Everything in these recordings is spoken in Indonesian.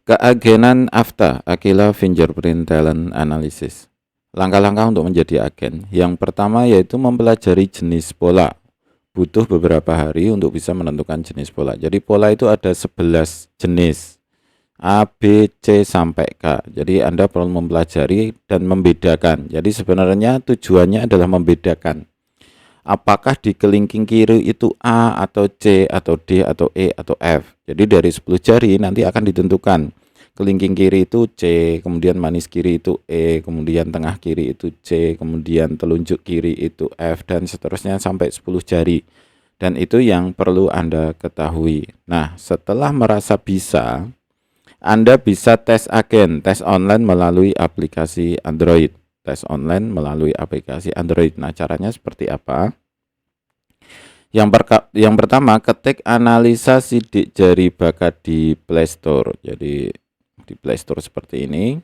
Keagenan AFTA, Aquila Fingerprint Talent Analysis. Langkah-langkah untuk menjadi agen. Yang pertama yaitu mempelajari jenis pola. Butuh beberapa hari untuk bisa menentukan jenis pola. Jadi pola itu ada 11 jenis. A, B, C, sampai K. Jadi Anda perlu mempelajari dan membedakan. Jadi sebenarnya tujuannya adalah membedakan. Apakah di kelingking kiri itu A atau C atau D atau E atau F. Jadi dari 10 jari nanti akan ditentukan. Kelingking kiri itu C, kemudian manis kiri itu E, kemudian tengah kiri itu C, kemudian telunjuk kiri itu F, dan seterusnya sampai 10 jari. Dan itu yang perlu Anda ketahui. Nah, setelah merasa bisa, Anda bisa tes agen, tes online melalui aplikasi Android. Tes online melalui aplikasi Android. Nah, caranya seperti apa? Yang pertama, ketik analisa sidik jari bakat di Play Store. Jadi di Play Store seperti ini.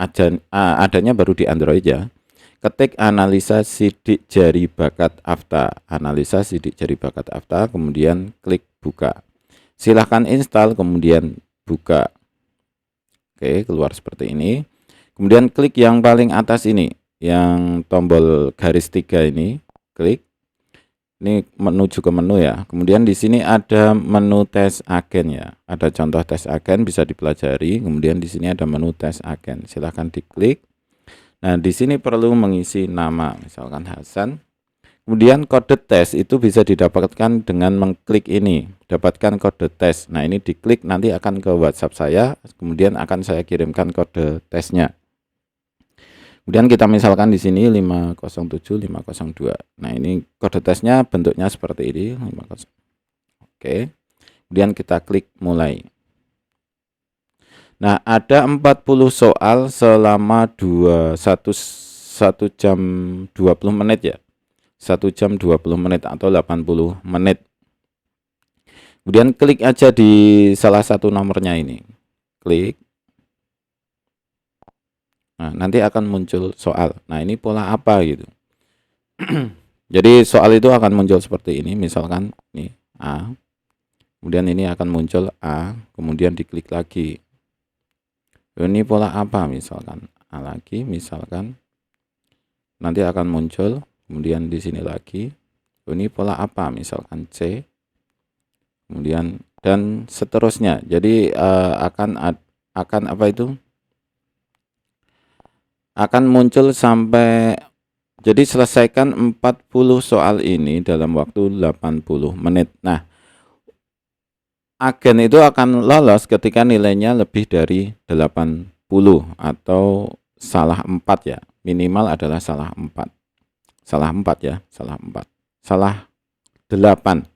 Adanya baru di Android ya. Ketik analisa sidik jari bakat AFTA. Analisa sidik jari bakat AFTA, kemudian klik buka. Silahkan install, kemudian buka. Oke, keluar seperti ini. Kemudian klik yang paling atas ini, yang tombol garis 3 ini, klik. Ini menuju ke menu ya. Kemudian di sini ada menu tes agen ya. Ada contoh tes agen bisa dipelajari. Kemudian di sini ada menu tes agen. Silahkan diklik. Nah, di sini perlu mengisi nama, misalkan Hasan. Kemudian kode tes itu bisa didapatkan dengan mengklik ini, dapatkan kode tes. Nah, ini diklik nanti akan ke WhatsApp saya, kemudian akan saya kirimkan kode tesnya. Kemudian kita misalkan di sini 507 502. Nah, ini kode tesnya bentuknya seperti ini, 50. Oke. Kemudian kita klik mulai. Nah, ada 40 soal selama 1 jam 20 menit ya. 1 jam 20 menit atau 80 menit. Kemudian klik aja di salah satu nomornya ini. Klik. Nah, nanti akan muncul soal. Nah, ini pola apa gitu. Jadi soal itu akan muncul seperti ini. Misalkan ini A. Kemudian ini akan muncul A. Kemudian diklik lagi. Ini pola apa misalkan. A lagi misalkan. Nanti akan muncul. Kemudian di sini lagi, ini pola apa? Misalkan C, kemudian dan seterusnya. Jadi akan apa itu? Akan muncul sampai, jadi selesaikan 40 soal ini dalam waktu 80 menit. Nah, agen itu akan lolos ketika nilainya lebih dari 80 atau salah 4 ya. Minimal adalah salah 4. Salah 4 ya, salah 4. Salah 8.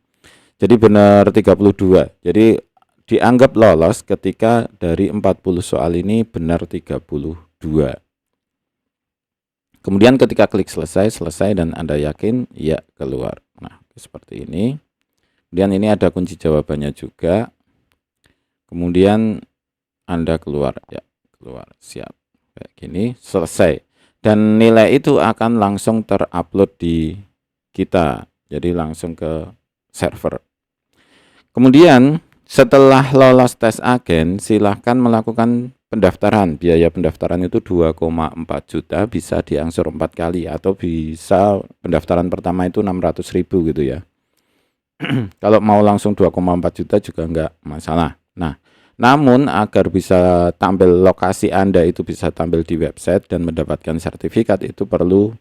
Jadi benar 32. Jadi dianggap lolos ketika dari 40 soal ini benar 32. Kemudian ketika klik selesai dan Anda yakin, ya keluar. Nah, seperti ini. Kemudian ini ada kunci jawabannya juga. Kemudian Anda keluar, ya keluar, siap. Kayak gini, selesai. Dan nilai itu akan langsung terupload di kita. Jadi langsung ke server. Kemudian setelah lolos tes agen, silahkan melakukan pendaftaran. Biaya pendaftaran itu 2,4 juta, bisa diangsur 4 kali, atau bisa pendaftaran pertama itu 600.000 gitu ya. Kalau mau langsung 2,4 juta juga enggak masalah. Nah, namun agar bisa tampil lokasi Anda itu bisa tampil di website dan mendapatkan sertifikat, itu perlu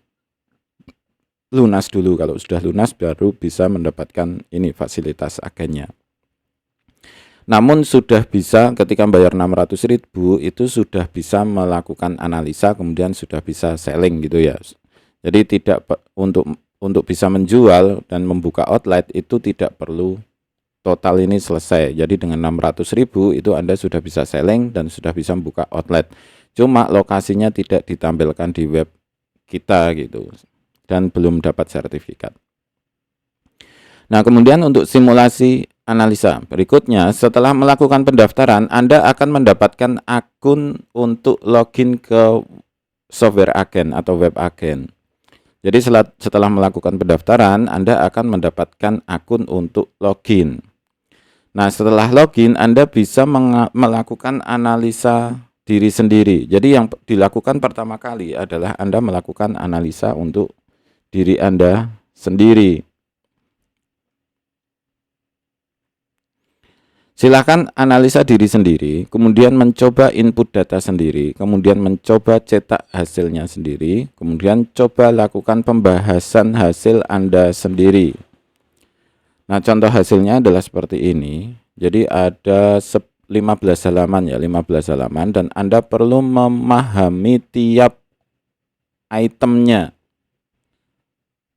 lunas dulu. Kalau sudah lunas baru bisa mendapatkan ini fasilitas agennya. Namun sudah bisa ketika bayar 600.000 itu sudah bisa melakukan analisa, kemudian sudah bisa selling gitu ya. Jadi tidak untuk bisa menjual dan membuka outlet itu tidak perlu total ini selesai. Jadi dengan 600.000 itu Anda sudah bisa selling dan sudah bisa membuka outlet. Cuma lokasinya tidak ditampilkan di web kita gitu dan belum dapat sertifikat. Nah, kemudian untuk simulasi analisa berikutnya, setelah melakukan pendaftaran, Anda akan mendapatkan akun untuk login ke software agen atau web agen. Jadi setelah melakukan pendaftaran, Anda akan mendapatkan akun untuk login. Nah, setelah login Anda bisa melakukan analisa diri sendiri. Jadi yang dilakukan pertama kali adalah Anda melakukan analisa untuk diri Anda sendiri. Silakan analisa diri sendiri, kemudian mencoba input data sendiri, kemudian mencoba cetak hasilnya sendiri, kemudian coba lakukan pembahasan hasil Anda sendiri. Nah, contoh hasilnya adalah seperti ini. Jadi ada 15 halaman ya, 15 halaman, dan Anda perlu memahami tiap itemnya.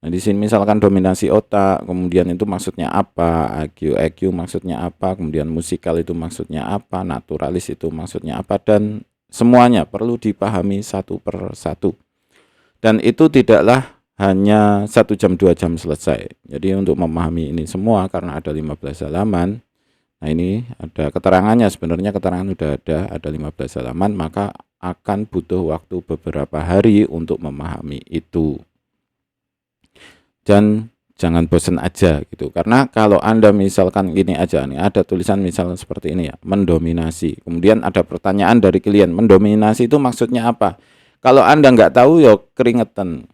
Nah, di sini misalkan dominasi otak, kemudian itu maksudnya apa, EQ maksudnya apa, kemudian musikal itu maksudnya apa, naturalis itu maksudnya apa, dan semuanya perlu dipahami satu per satu. Dan itu tidaklah hanya 1 jam 2 jam selesai. Jadi untuk memahami ini semua karena ada 15 halaman. Nah, ini ada keterangannya, sebenarnya keterangan udah ada 15 halaman, maka akan butuh waktu beberapa hari untuk memahami itu. Dan jangan bosan aja gitu, karena kalau Anda misalkan gini aja nih, ada tulisan misalnya seperti ini ya, mendominasi, kemudian ada pertanyaan dari klien, mendominasi itu maksudnya apa? Kalau Anda nggak tahu ya keringetan,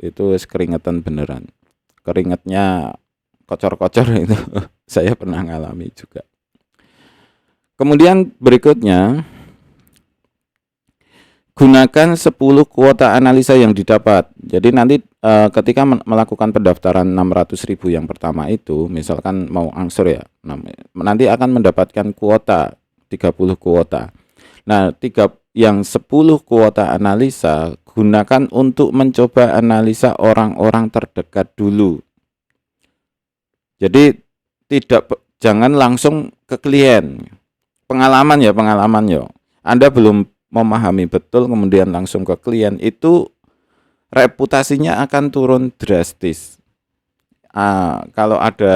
itu keringetan beneran, keringetnya kocor-kocor itu saya pernah ngalami juga. Kemudian berikutnya, gunakan 10 kuota analisa yang didapat. Jadi nanti ketika melakukan pendaftaran 600.000 yang pertama itu, misalkan mau angsur ya, nanti akan mendapatkan kuota 30 kuota. Nah, 10 kuota analisa gunakan untuk mencoba analisa orang-orang terdekat dulu. Jadi jangan langsung ke klien. Pengalaman ya. Anda belum memahami betul kemudian langsung ke klien, itu reputasinya akan turun drastis. Kalau ada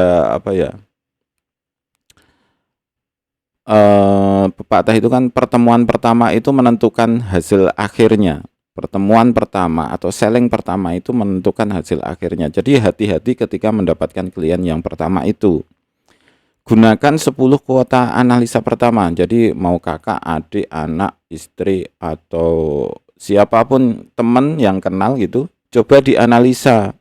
pepatah itu kan, pertemuan pertama itu menentukan hasil akhirnya. Pertemuan pertama atau selling pertama itu menentukan hasil akhirnya. Jadi hati-hati ketika mendapatkan klien yang pertama itu. Gunakan 10 kuota analisa pertama. Jadi mau kakak, adik, anak, istri, atau siapapun teman yang kenal gitu, coba dianalisa.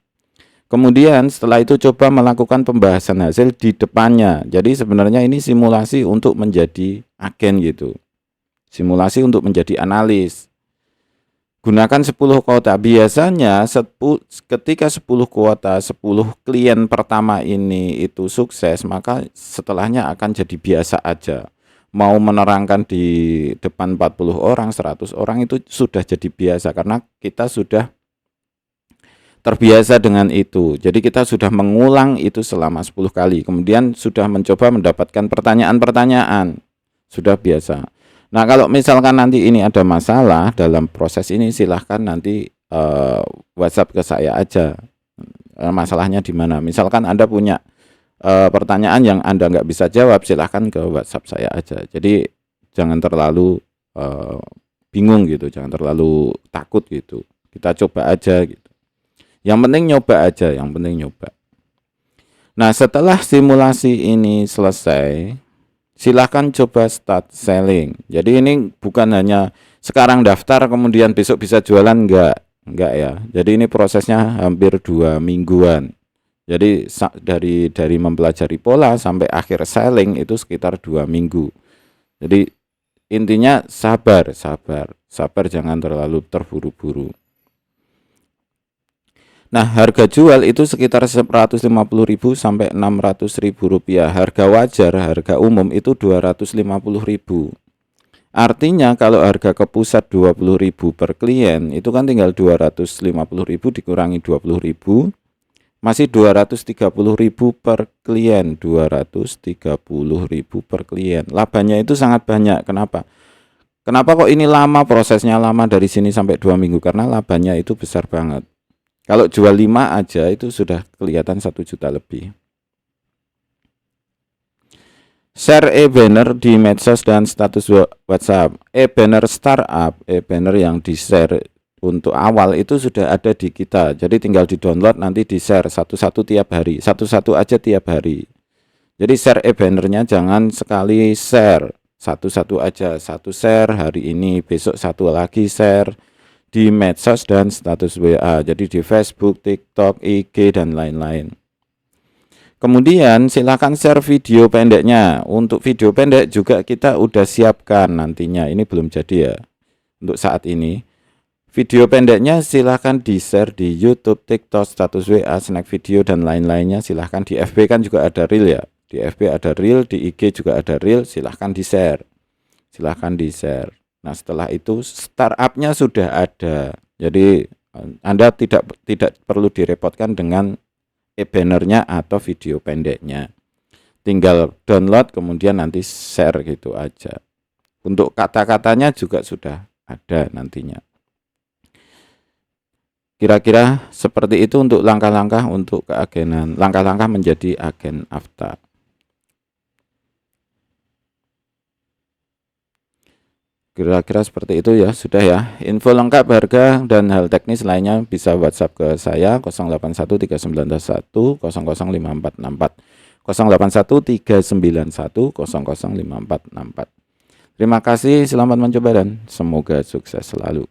Kemudian setelah itu coba melakukan pembahasan hasil di depannya. Jadi sebenarnya ini simulasi untuk menjadi agen gitu. Simulasi untuk menjadi analis. Gunakan 10 kuota. Biasanya ketika 10 kuota, 10 klien pertama ini itu sukses, maka setelahnya akan jadi biasa aja. Mau menerangkan di depan 40 orang, 100 orang itu sudah jadi biasa, karena kita sudah terbiasa dengan itu. Jadi kita sudah mengulang itu selama 10 kali. Kemudian sudah mencoba mendapatkan pertanyaan-pertanyaan. Sudah biasa. Nah, kalau misalkan nanti ini ada masalah dalam proses ini, silahkan nanti WhatsApp ke saya aja. Masalahnya di mana? Misalkan Anda punya pertanyaan yang Anda nggak bisa jawab, silahkan ke WhatsApp saya aja. Jadi jangan terlalu bingung gitu, jangan terlalu takut gitu. Kita coba aja gitu. Yang penting nyoba aja, yang penting nyoba. Nah, setelah simulasi ini selesai, silahkan coba start selling. Jadi ini bukan hanya sekarang daftar kemudian besok bisa jualan, enggak ya. Jadi ini prosesnya hampir 2 mingguan. Jadi dari mempelajari pola sampai akhir selling itu sekitar 2 minggu. Jadi intinya sabar, jangan terlalu terburu-buru. Nah, harga jual itu sekitar 150.000 sampai 600.000 rupiah. Harga wajar, harga umum itu 250.000. Artinya kalau harga ke pusat 20.000 per klien, itu kan tinggal 250.000 dikurangi 20.000, masih 230.000 per klien. 230.000 per klien. Labanya itu sangat banyak. Kenapa? Kenapa kok ini lama, prosesnya lama dari sini sampai 2 minggu? Karena labanya itu besar banget. Kalau jual 5 aja itu sudah kelihatan 1 juta lebih. Share e-banner di medsos dan status WhatsApp. E-banner startup, e-banner yang di-share untuk awal itu sudah ada di kita. Jadi tinggal di-download, nanti di-share satu-satu tiap hari. Satu-satu aja tiap hari. Jadi share e-bannernya jangan sekali share satu-satu aja, satu share hari ini, besok satu lagi share di medsos dan status WA, jadi di Facebook, TikTok, IG, dan lain-lain. Kemudian silakan share video pendeknya. Untuk video pendek juga kita udah siapkan nantinya. Ini belum jadi ya untuk saat ini. Video pendeknya silahkan di-share di YouTube, TikTok, status WA, snack video, dan lain-lainnya. Silahkan di FB kan juga ada reel ya. Di FB ada reel, di IG juga ada reel. Silahkan di-share. Silahkan di-share. Nah setelah itu startupnya sudah ada. Jadi Anda tidak perlu direpotkan dengan e-bannernya atau video pendeknya. Tinggal download kemudian nanti share gitu aja. Untuk kata-katanya juga sudah ada nantinya. Kira-kira seperti itu untuk langkah-langkah untuk keagenan, langkah-langkah menjadi agen Afta. Kira-kira seperti itu ya, sudah ya. Info lengkap harga dan hal teknis lainnya bisa WhatsApp ke saya 081391005464, 081391005464. Terima kasih, selamat mencoba dan semoga sukses selalu.